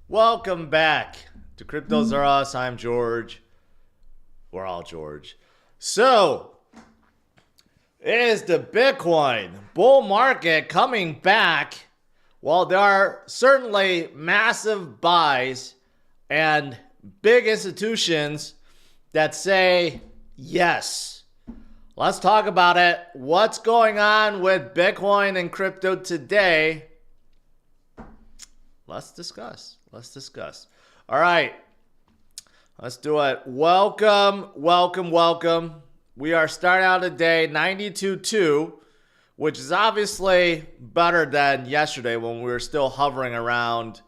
Welcome back to CryptosRUs. I'm George. We're all George. So, is the Bitcoin bull market coming back? Well, there are certainly massive buys and big institutions that say yes. Let's talk about it. What's going on with Bitcoin and crypto today? Let's discuss. All right. Let's do it. Welcome. We are starting out today 92.2, which is obviously better than yesterday when we were still hovering around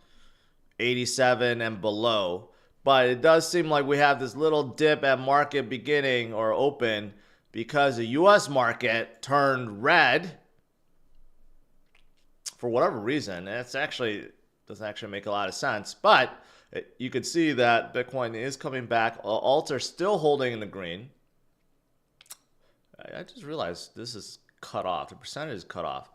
87 and below. But it does seem like we have this little dip at market beginning or open because the US market turned red for whatever reason. It's actually doesn't actually make a lot of sense, but you could see that Bitcoin is coming back. Alts are still holding in the green. I just realized this is cut off. The percentage is cut off.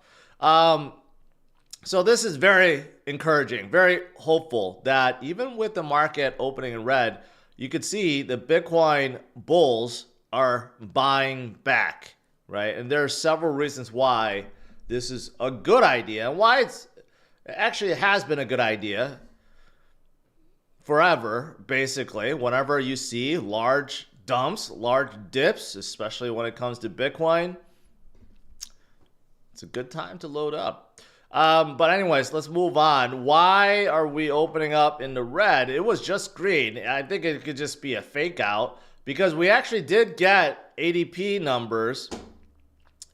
So this is very encouraging, very hopeful that even with the market opening in red, you could see the Bitcoin bulls are buying back, right? And there are several reasons why this is a good idea and why it actually has been a good idea forever, basically. Whenever you see large dumps, large dips, especially when it comes to Bitcoin, it's a good time to load up. But anyways, let's move on. Why are we opening up in the red? It was just green. I think it could just be a fake out because we actually did get ADP numbers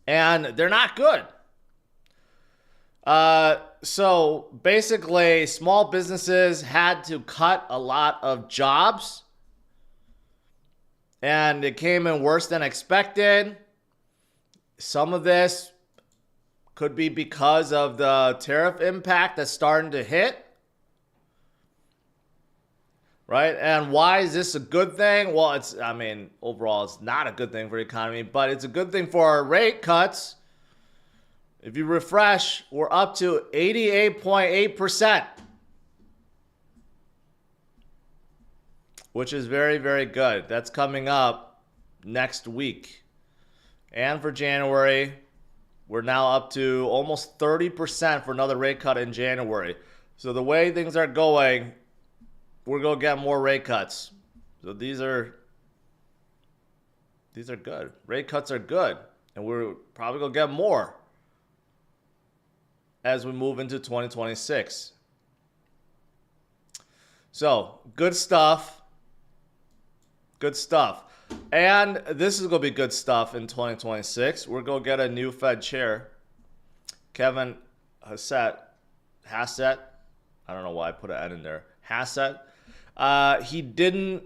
and they're not good. So basically, small businesses had to cut a lot of jobs, and it came in worse than expected. Some of this could be because of the tariff impact that's starting to hit, right? And why is this a good thing? Well, overall, it's not a good thing for the economy, but it's a good thing for our rate cuts. If you refresh, we're up to 88.8%, which is very, very good. That's coming up next week. And for January, we're now up to almost 30% for another rate cut in January. So the way things are going, we're going to get more rate cuts. So these are good. Rate cuts are good. And we're probably going to get more as we move into 2026. So, good stuff. And this is going to be good stuff in 2026. We're going to get a new Fed chair. Kevin Hassett. I don't know why I put an N in there. Hassett. He didn't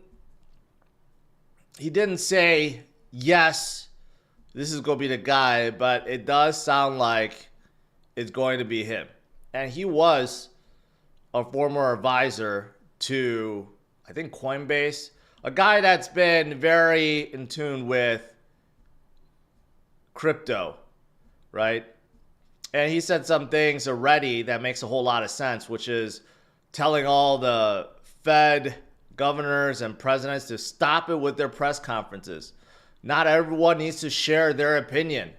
say, yes, this is going to be the guy, but it does sound like it's going to be him. And he was a former advisor to, I think, Coinbase, a guy that's been very in tune with crypto, right? And he said some things already that makes a whole lot of sense, which is telling all the Fed governors and presidents to stop it with their press conferences. Not everyone needs to share their opinion.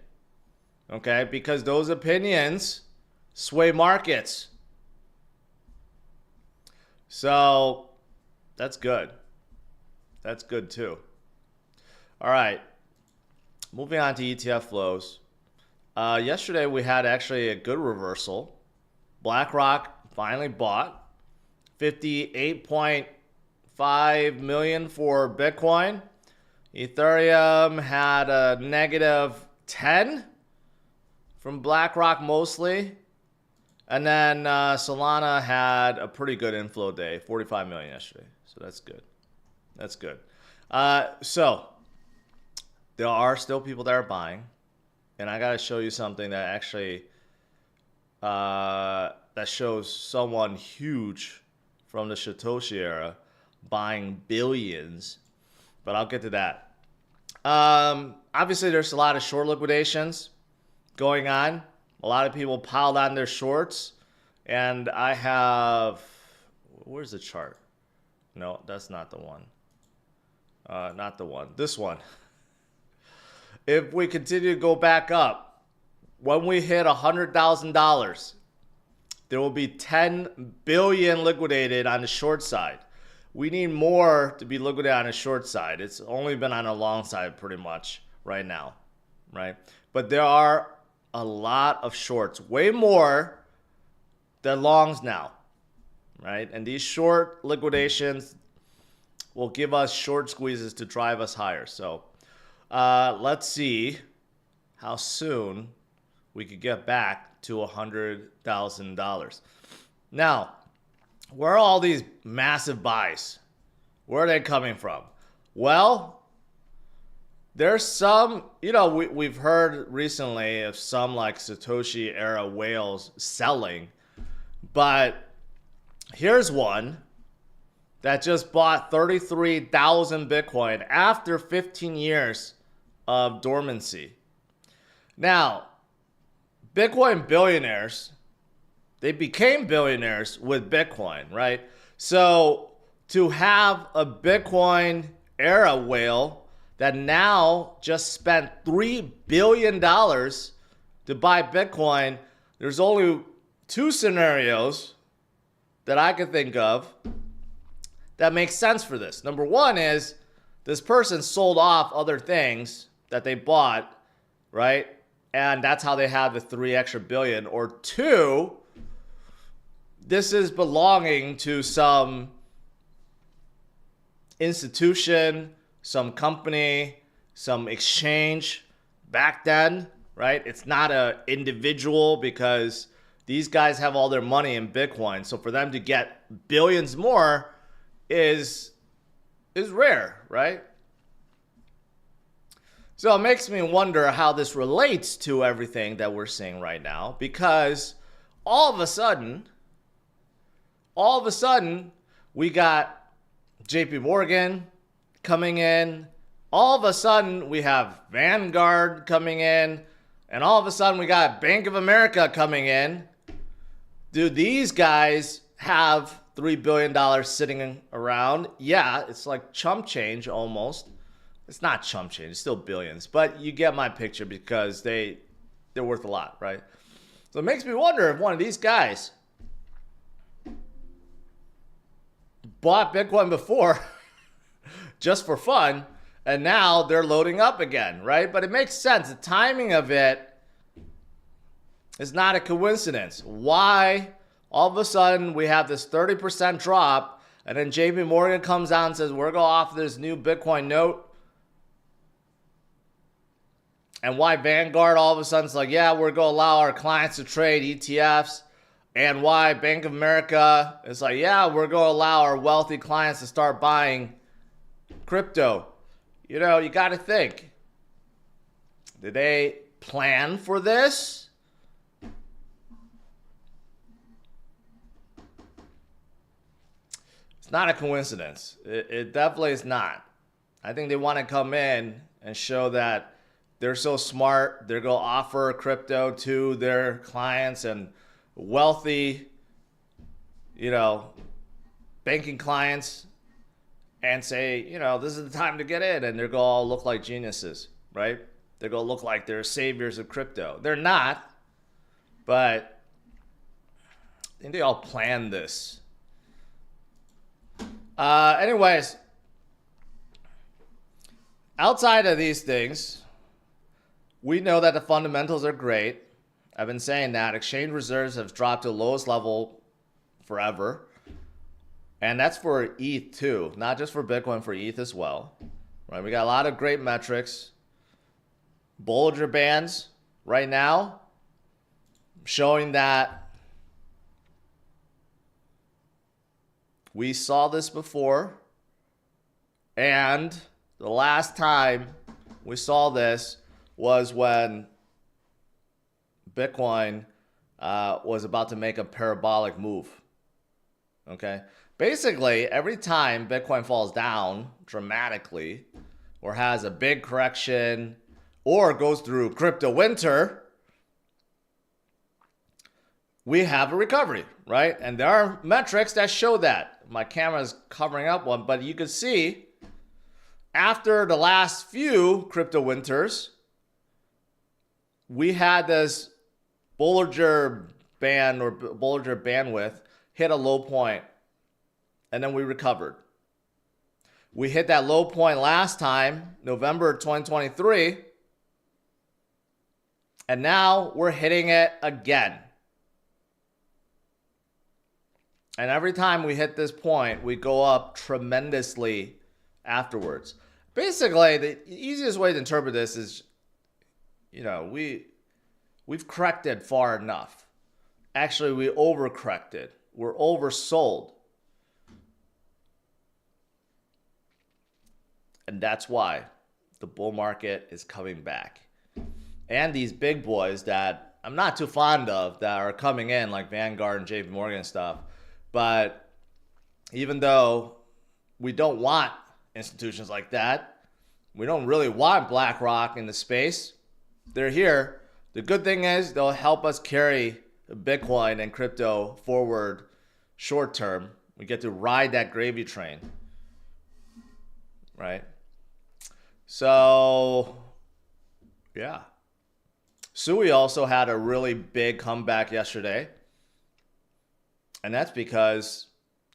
Okay, because those opinions sway markets. So that's good. That's good too. All right, moving on to ETF flows. Yesterday we had actually a good reversal. BlackRock finally bought 58.5 million for Bitcoin. Ethereum had a negative 10 from BlackRock mostly. And then Solana had a pretty good inflow day, 45 million yesterday. So that's good. So there are still people that are buying. And I got to show you something that actually that shows someone huge from the Satoshi era buying billions. But I'll get to that. Obviously, there's a lot of short liquidations going on. A lot of people piled on their shorts. And I have Where's the chart? No, that's not the one. Not the one. This one. If we continue to go back up, when we hit $100,000, there will be 10 billion liquidated on the short side. We need more to be liquidated on the short side. It's only been on the long side pretty much right now, right? But there are a lot of shorts, way more than longs now, right? And these short liquidations will give us short squeezes to drive us higher. So let's see how soon we could get back to $100,000. Now, where are all these massive buys? Where are they coming from? Well, there's some, we've heard recently of some like Satoshi era whales selling, but here's one that just bought 33,000 Bitcoin after 15 years of dormancy. Now, Bitcoin billionaires, they became billionaires with Bitcoin, right? So to have a Bitcoin era whale that now just spent $3 billion to buy Bitcoin, there's only two scenarios that I could think of that makes sense for this. Number one is this person sold off other things that they bought, right? And that's how they have the 3 extra billion. Or two, this is belonging to some institution, some company, some exchange back then, right? It's not an individual because these guys have all their money in Bitcoin. So for them to get billions more is rare, right? So it makes me wonder how this relates to everything that we're seeing right now, because all of a sudden, we got JP Morgan coming in. All of a sudden, we have Vanguard coming in. And all of a sudden, we got Bank of America coming in. Do these guys have $3 billion sitting around? Yeah, it's like chump change almost. It's not chump change, it's still billions. But you get my picture because they're worth a lot, right? So it makes me wonder if one of these guys bought Bitcoin before just for fun, and now they're loading up again, right? But it makes sense. The timing of it is not a coincidence. Why all of a sudden we have this 30% drop, and then JP Morgan comes out and says, we're going to offer this new Bitcoin note. And why Vanguard all of a sudden is like, yeah, we're going to allow our clients to trade ETFs. And why Bank of America is like, yeah, we're going to allow our wealthy clients to start buying crypto. You got to think. Did they plan for this? It's not a coincidence. It definitely is not. I think they want to come in and show that they're so smart. They're going to offer crypto to their clients and wealthy, banking clients, and say, this is the time to get in. And they're going to all look like geniuses, right? They're going to look like they're saviors of crypto. They're not, but I think they all planned this. Anyways, outside of these things, we know that the fundamentals are great. I've been saying that. Exchange reserves have dropped to the lowest level forever. And that's for ETH too, not just for Bitcoin, for ETH as well. Right? We got a lot of great metrics. Bollinger Bands right now showing that we saw this before. And the last time we saw this was when Bitcoin was about to make a parabolic move. Okay? Basically, every time Bitcoin falls down dramatically or has a big correction or goes through crypto winter, we have a recovery, right? And there are metrics that show that. My camera is covering up one, but you can see after the last few crypto winters, we had this Bollinger Band or Bollinger Bandwidth hit a low point, and then we recovered. We hit that low point last time, November 2023, and now we're hitting it again. And every time we hit this point, we go up tremendously afterwards. Basically, the easiest way to interpret this is, we've corrected far enough. Actually, we overcorrected. We're oversold. And that's why the bull market is coming back. And these big boys that I'm not too fond of that are coming in, like Vanguard and JP Morgan and stuff. But even though we don't want institutions like that, we don't really want BlackRock in the space, they're here. The good thing is they'll help us carry Bitcoin and crypto forward short term. We get to ride that gravy train, right? So, yeah. Sui also had a really big comeback yesterday. And that's because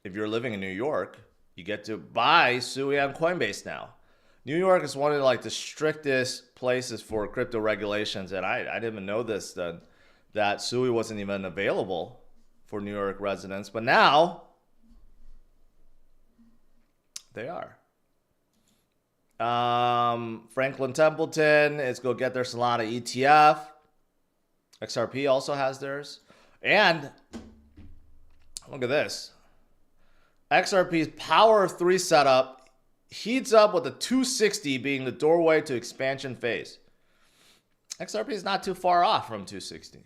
if you're living in New York, you get to buy Sui on Coinbase now. New York is one of the strictest places for crypto regulations. And I didn't even know this, that Sui wasn't even available for New York residents. But now they are. Franklin Templeton is go get their Solana ETF. XRP also has theirs. And look at this. XRP's Power of 3 setup heats up with the 260 being the doorway to expansion phase. XRP is not too far off from 260.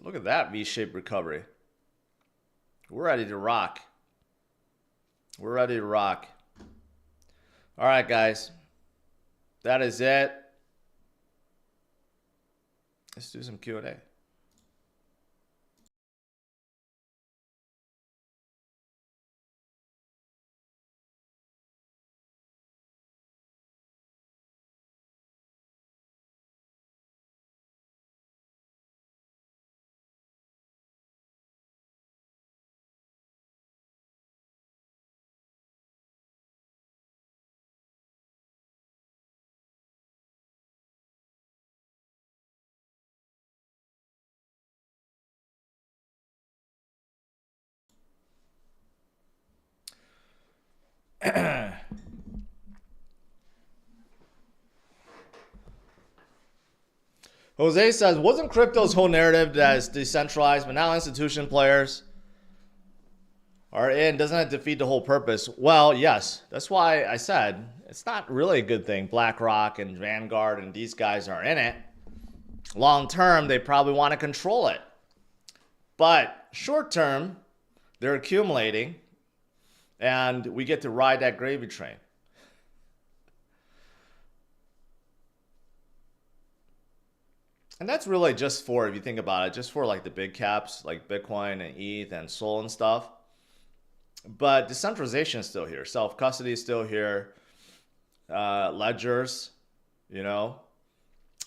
Look at that V-shaped recovery. We're ready to rock. We're ready to rock. All right, guys. That is it. Let's do some Q&A. Jose says, wasn't crypto's whole narrative that it's decentralized, but now institution players are in? Doesn't it defeat the whole purpose? Well, yes. That's why I said it's not really a good thing. BlackRock and Vanguard and these guys are in it. Long term, they probably want to control it. But short term, they're accumulating. And we get to ride that gravy train. And that's really just for, if you think about it, just for the big caps like Bitcoin and ETH and Sol and stuff. But decentralization is still here. Self-custody is still here. Ledgers,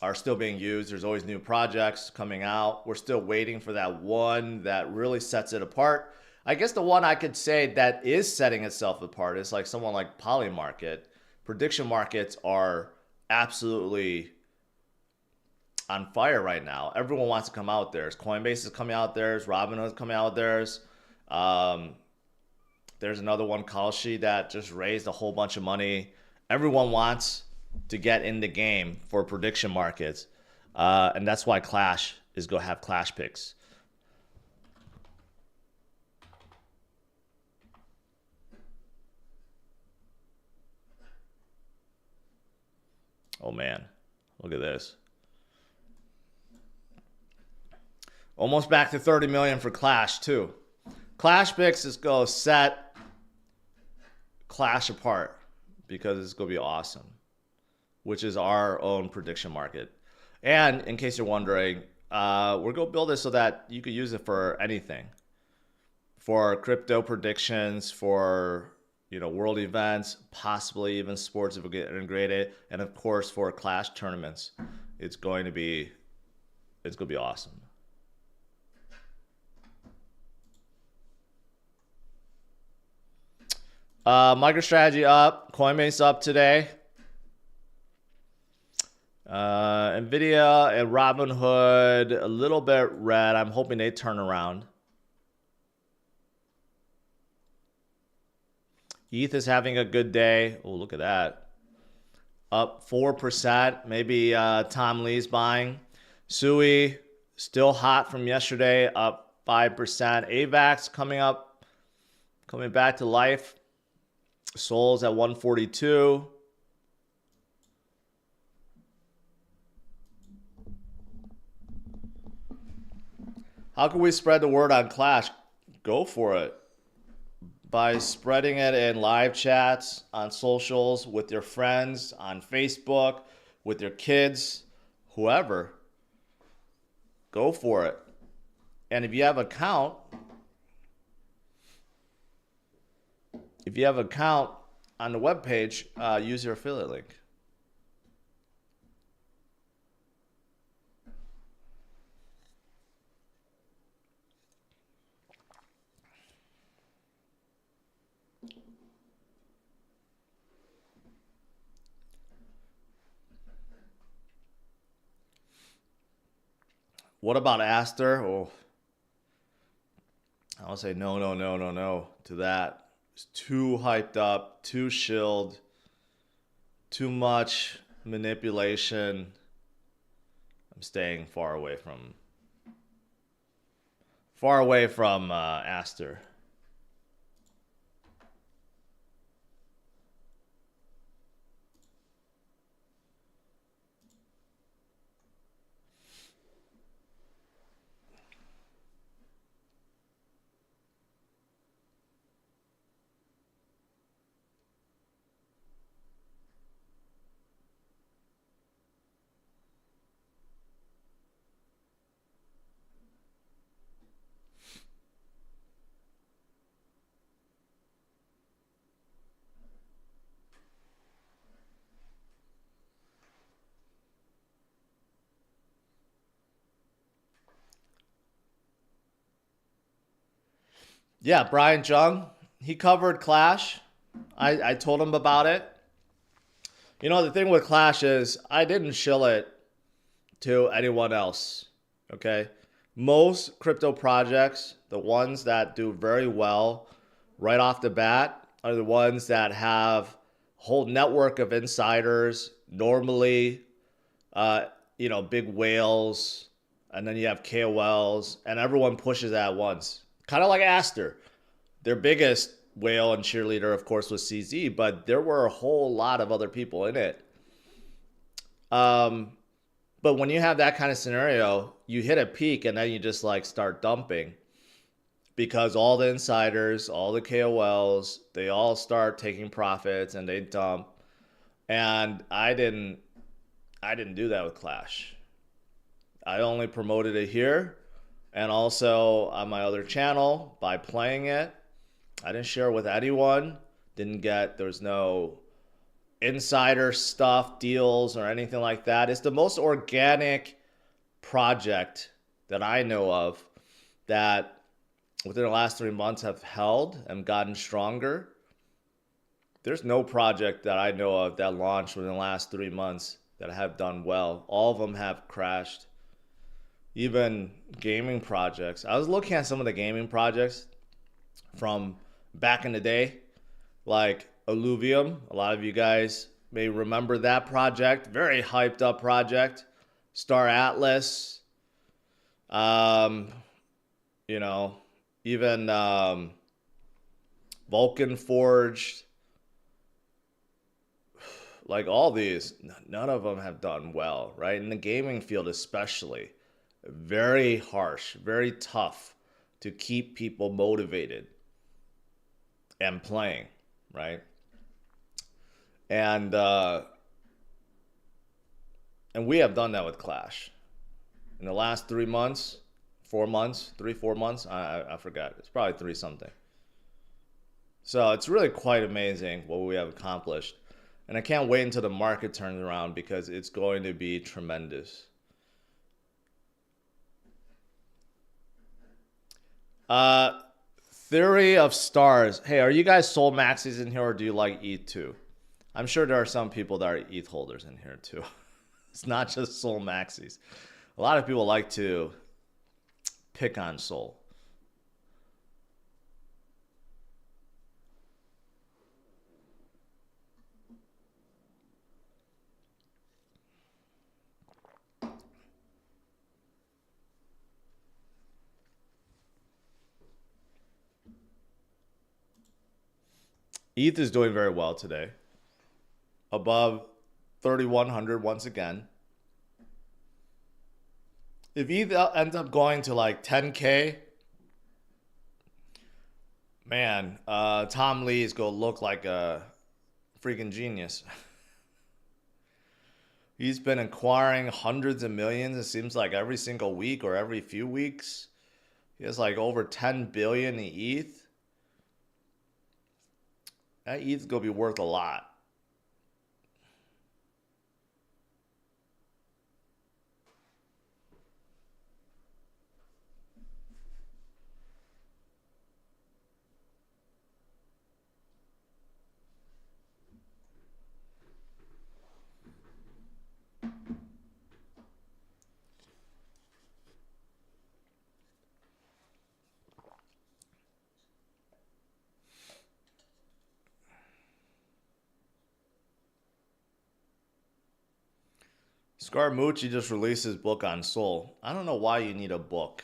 are still being used. There's always new projects coming out. We're still waiting for that one that really sets it apart. I guess the one I could say that is setting itself apart is someone like Polymarket. Prediction markets are absolutely on fire right now. Everyone wants to come out there. Coinbase is coming out there. Robinhood is coming out there. There's another one, Kalshi, that just raised a whole bunch of money. Everyone wants to get in the game for prediction markets. And that's why Clash is going to have Clash picks. Oh man, look at this. Almost back to 30 million for Clash too. Clash picks is going to set Clash apart because it's going to be awesome, which is our own prediction market. And in case you're wondering, we're going to build it so that you could use it for anything. For crypto predictions, for world events, possibly even sports if we get integrated, and of course for Clash tournaments. It's going to be awesome. MicroStrategy up, Coinbase up today. Nvidia and Robinhood a little bit red. I'm hoping they turn around. ETH is having a good day. Oh, look at that. Up 4%. Maybe Tom Lee's buying. SUI still hot from yesterday, up 5%. AVAX coming back to life. Sol's at 142. How can we spread the word on Clash? Go for it. By spreading it in live chats, on socials, with your friends, on Facebook, with your kids, whoever. Go for it. And if you have an account, on the webpage, use your affiliate link. What about Aster? Oh, I'll say no to that. It's too hyped up, too shilled, too much manipulation. I'm staying far away from Aster. Yeah, Brian Jung, he covered Clash. I told him about it. The thing with Clash is I didn't shill it to anyone else. Okay? Most crypto projects, the ones that do very well right off the bat, are the ones that have a whole network of insiders, normally, big whales, and then you have KOLs, and everyone pushes at once. Kind of like Aster. Their biggest whale and cheerleader, of course, was CZ, but there were a whole lot of other people in it. But when you have that kind of scenario, you hit a peak and then you just start dumping because all the insiders, all the KOLs, they all start taking profits and they dump. And I didn't do that with Clash. I only promoted it here and also on my other channel by playing it. I didn't share it with anyone. There's no insider stuff, deals, or anything like that. It's the most organic project that I know of that within the last 3 months have held and gotten stronger. There's no project that I know of that launched within the last 3 months that have done well. All of them have crashed. Even gaming projects. I was looking at some of the gaming projects from back in the day, like Alluvium. A lot of you guys may remember that project. Very hyped up project. Star Atlas. Even Vulcan Forged. Like all these, none of them have done well, right? In the gaming field especially. Very harsh, very tough to keep people motivated and playing, right? And we have done that with Clash. in the last 3 months, 4 months, 4 months. I forgot. It's probably 3 something. So it's really quite amazing what we have accomplished. And I can't wait until the market turns around because it's going to be tremendous. Theory of stars. Hey, are you guys Sol Maxis in here or do you like ETH too? I'm sure there are some people that are ETH holders in here too. It's not just Sol Maxis. A lot of people like to pick on Sol. ETH is doing very well today. Above 3,100 once again. If ETH ends up going to like 10K, man, Tom Lee is going to look like a freaking genius. He's been acquiring hundreds of millions, it seems like every single week or every few weeks. He has like over 10 billion in ETH. That ETH is going to be worth a lot. Scaramucci just released his book on Sol. I don't know why you need a book.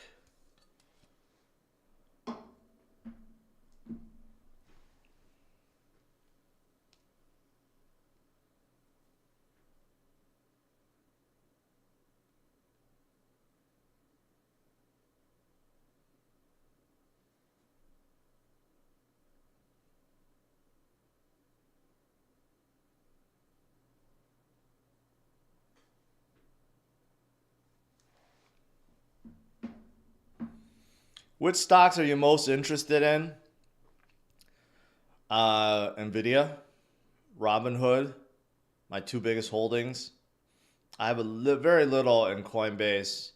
Which stocks are you most interested in? Nvidia, Robinhood, my 2 biggest holdings. I have very little in Coinbase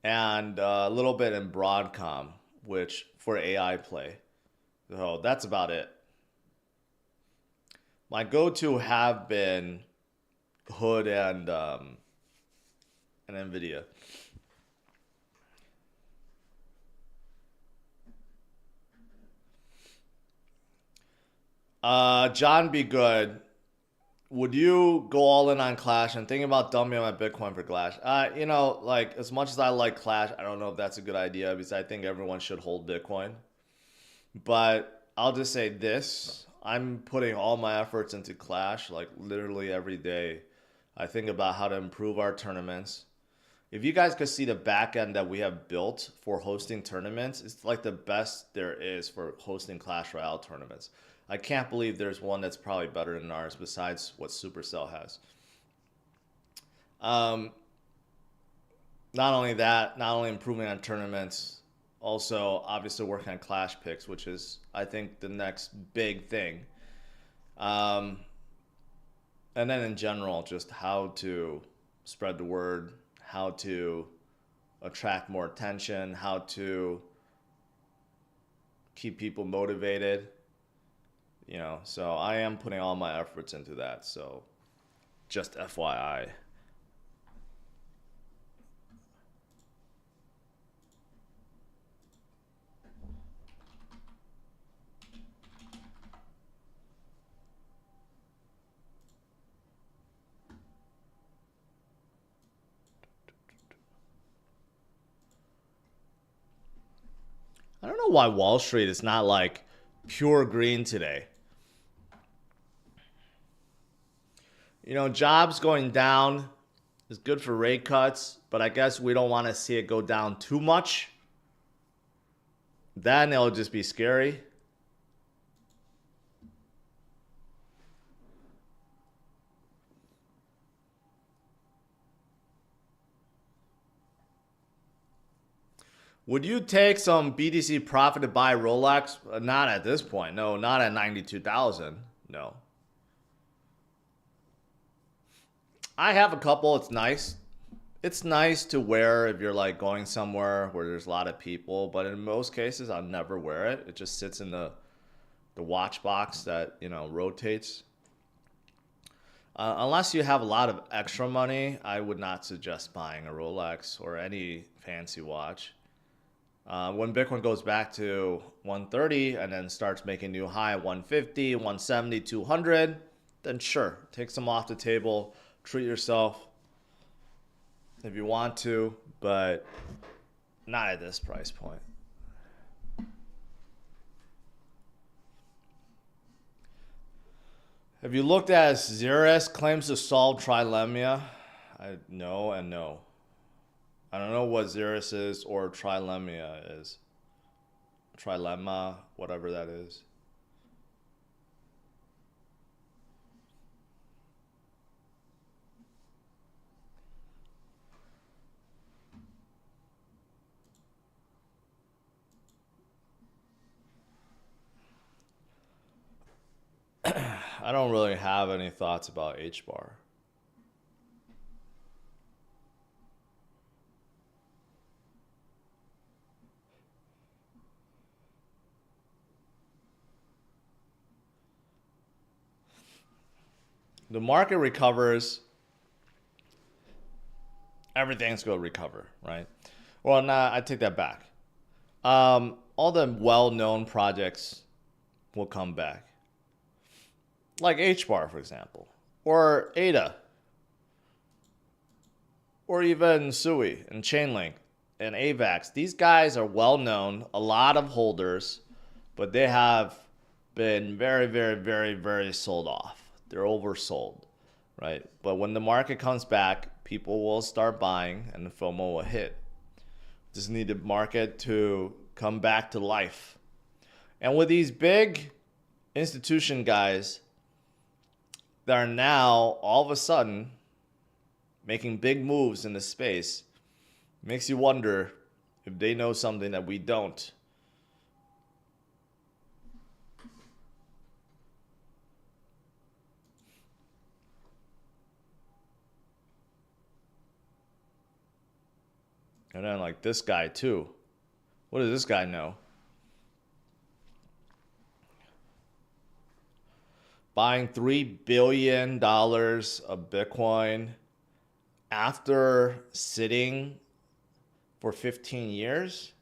and a little bit in Broadcom, which for AI play. So that's about it. My go-to have been Hood and Nvidia. John Be Good. Would you go all in on Clash and thinking about dumping my Bitcoin for Clash? You know, like as much as I like Clash, I don't know if that's a good idea because I think everyone should hold Bitcoin. But I'll just say this. I'm putting all my efforts into Clash, like literally every day. I think about how to improve our tournaments. If you guys could see the back end that we have built for hosting tournaments, it's like the best there is for hosting Clash Royale tournaments. I can't believe there's one that's probably better than ours besides what Supercell has. Not only that, not only improving on tournaments, also obviously working on Clash picks, which is, I think, the next big thing. And then in general, just how to spread the word, how to attract more attention, how to keep people motivated. You know, so I am putting all my efforts into that. So just FYI. I don't know why Wall Street is not like pure green today. You know, jobs going down is good for rate cuts, but I guess we don't want to see it go down too much. Then it'll just be scary. Would you take some BTC profit to buy Rolex? Not at this point. No, not at 92,000. No. I have a couple. It's nice. It's nice to wear if you're like going somewhere where there's a lot of people, but in most cases I'll never wear it. It just sits in the watch box that, you know, rotates. Unless you have a lot of extra money, I would not suggest buying a Rolex or any fancy watch. When Bitcoin goes back to 130 and then starts making new high at 150, 170, 200, then sure, take some off the table, treat yourself if you want to, but not at this price point. Have you looked at Xeris claims to solve trilemma? No and no. I don't know what Xeris is or trilemma is. Trilemma, whatever that is. I don't really have any thoughts about H-bar. The market recovers, everything's going to recover, right? Well, nah, I take that back. All the well-known projects will come back. Like H-bar, for example, or ADA, or even SUI and Chainlink and AVAX. These guys are well-known, a lot of holders, but they have been very, very, very, very sold off. They're oversold, right? But when the market comes back, people will start buying and the FOMO will hit. Just need the market to come back to life. And with these big institution guys that are now all of a sudden making big moves in the space, makes you wonder if they know something that we don't. And then like this guy too. What does this guy know? Buying $3 billion of Bitcoin after sitting for 15 years?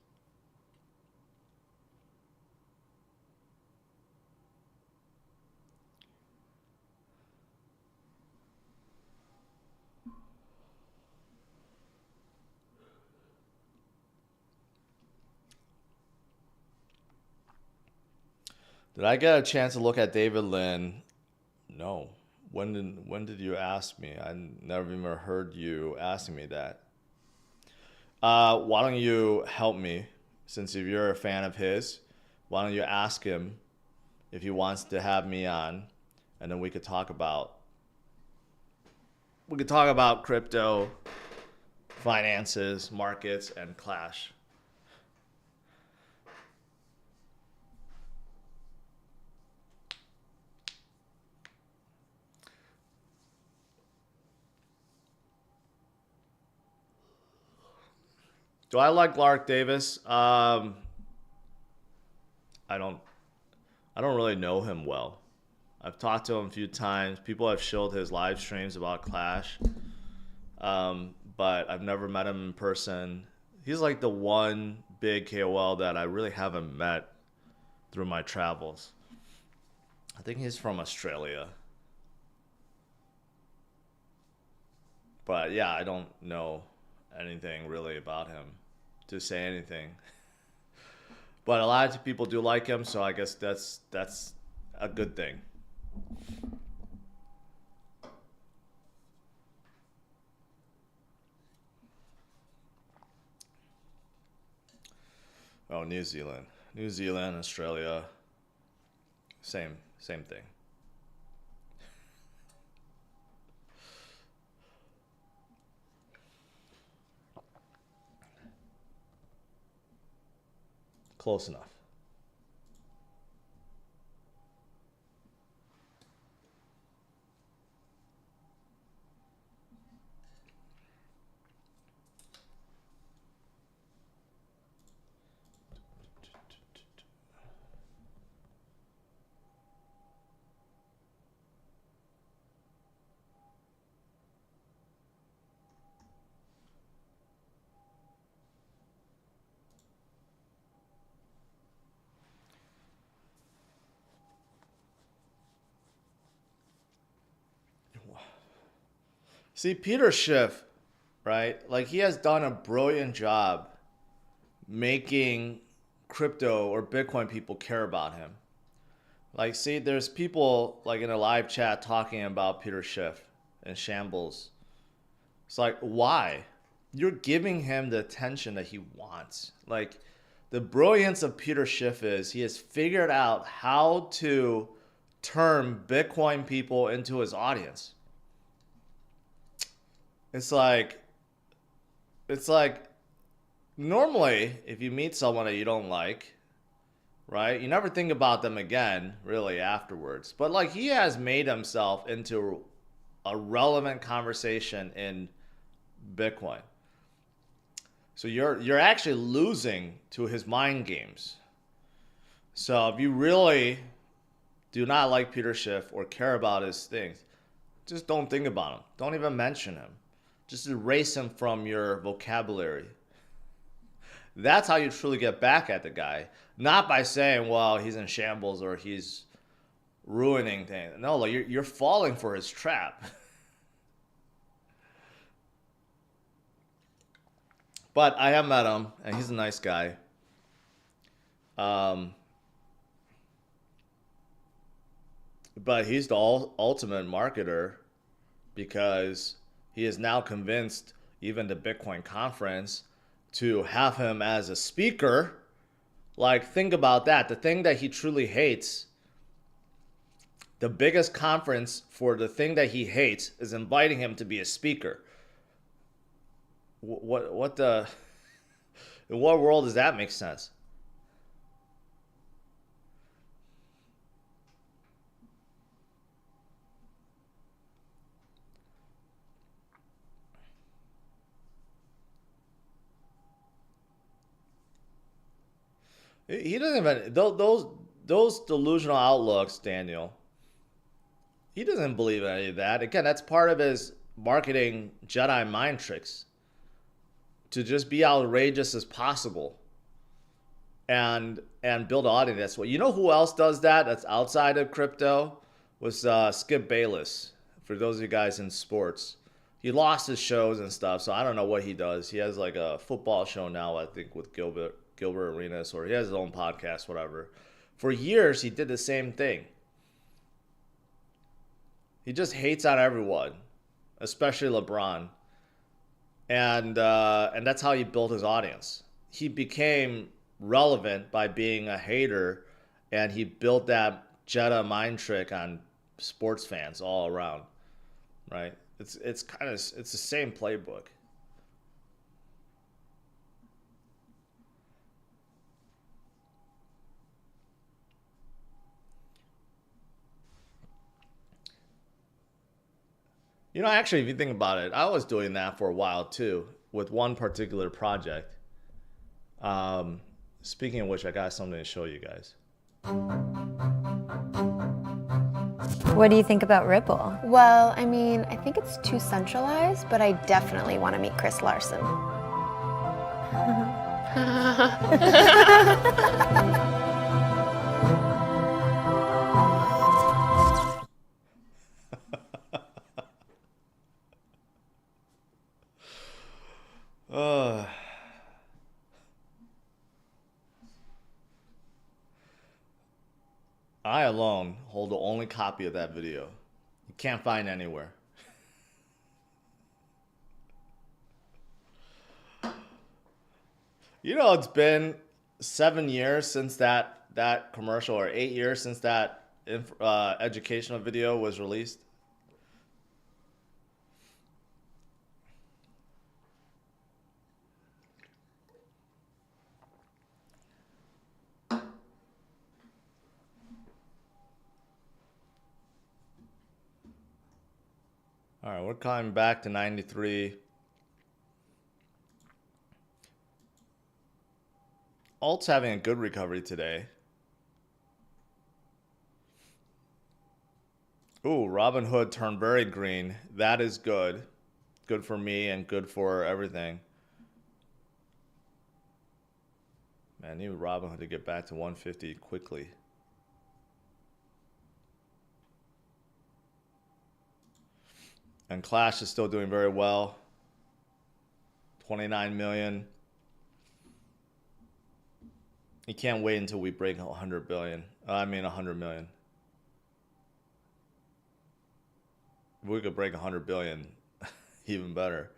Did I get a chance to look at David Lin? No. When did you ask me? I never even heard you asking me that. Why don't you help me? Since if you're a fan of his, why don't you ask him if he wants to have me on, and then we could talk about crypto, finances, markets, and Clash. Do I like Lark Davis? I don't really know him well. I've talked to him a few times. People have showed his live streams about Clash, but I've never met him in person. He's like the one big KOL that I really haven't met through my travels. I think he's from Australia. But yeah, I don't know anything really about him to say anything. But a lot of people do like him, so I guess that's a good thing. Oh, New Zealand, Australia, same thing. Close enough. See, Peter Schiff, right? Like, he has done a brilliant job making crypto or Bitcoin people care about him. Like, see, there's people like in a live chat talking about Peter Schiff and Shambles. It's like, why? You're giving him the attention that he wants. Like, the brilliance of Peter Schiff is he has figured out how to turn Bitcoin people into his audience. It's like normally if you meet someone that you don't like, right? You never think about them again really afterwards. But like, he has made himself into a relevant conversation in Bitcoin. So you're actually losing to his mind games. So if you really do not like Peter Schiff or care about his things, just don't think about him. Don't even mention him. Just erase him from your vocabulary. That's how you truly get back at the guy. Not by saying, well, he's in shambles or he's ruining things. No, like, you're falling for his trap. But I have met him, and he's a nice guy. But he's the ultimate marketer because he is now convinced even the Bitcoin conference to have him as a speaker. Like, think about that. The thing that he truly hates, the biggest conference for the thing that he hates is inviting him to be a speaker. What the, in what world does that make sense? He doesn't even, those delusional outlooks, Daniel. He doesn't believe any of that. Again, that's part of his marketing Jedi mind tricks. To just be outrageous as possible and build an audience. That's what, you know who else does that that's outside of crypto? Was Skip Bayless. For those of you guys in sports, he lost his shows and stuff, so I don't know what he does. He has like a football show now, I think, with Gilbert Arenas, or he has his own podcast, whatever. For years he did the same thing. He just hates on everyone, especially LeBron. And that's how he built his audience. He became relevant by being a hater, and he built that Jedi mind trick on sports fans all around, right? It's the same playbook. You know, actually, if you think about it, I was doing that for a while too, with one particular project. Speaking of which, I got something to show you guys. What do you think about Ripple? Well, I mean, I think it's too centralized, but I definitely want to meet Chris Larson. I alone hold the only copy of that video. You can't find anywhere. You know, it's been 7 years since that commercial, or 8 years since that educational video was released. All right, we're coming back to 93. Alt's having a good recovery today. Ooh, Robinhood turned very green. That is good. Good for me and good for everything. Man, I need Robinhood to get back to 150 quickly. And Clash is still doing very well. 29 million. You can't wait until we break 100 billion. I mean 100 million. If we could break 100 billion, even better.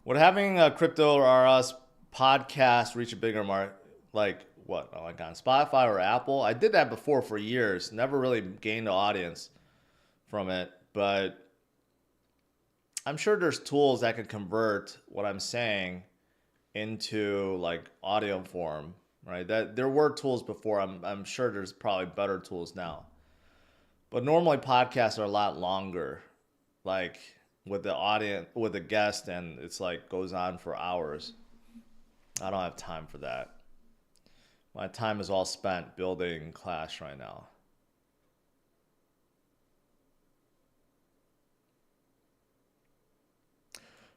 Would having a CryptosRUs podcast reach a bigger market, like what, like on Spotify or Apple? I did that before for years. Never really gained an audience from it, but I'm sure there's tools that can convert what I'm saying into like audio form, right? That there were tools before. I'm sure there's probably better tools now. But normally podcasts are a lot longer, like with the audience, with the guest, and it's like goes on for hours. I don't have time for that. My time is all spent building Clash right now.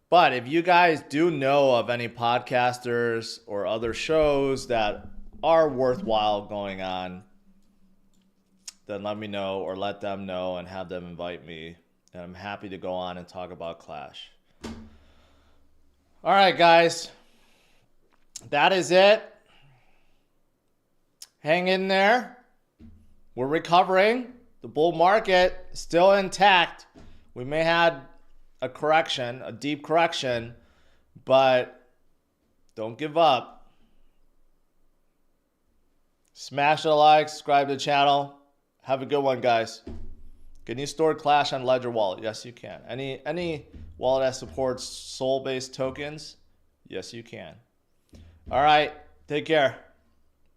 But if you guys do know of any podcasters or other shows that are worthwhile going on, then let me know or let them know and have them invite me. And I'm happy to go on and talk about Clash. All right, guys. That is it. Hang in there. We're recovering. The bull market is still intact. We may have a correction, a deep correction, but don't give up. Smash a like, subscribe to the channel. Have a good one, guys. Can you store Clash on Ledger Wallet? Yes, you can. Any wallet that supports Sol-based tokens? Yes, you can. All right, take care.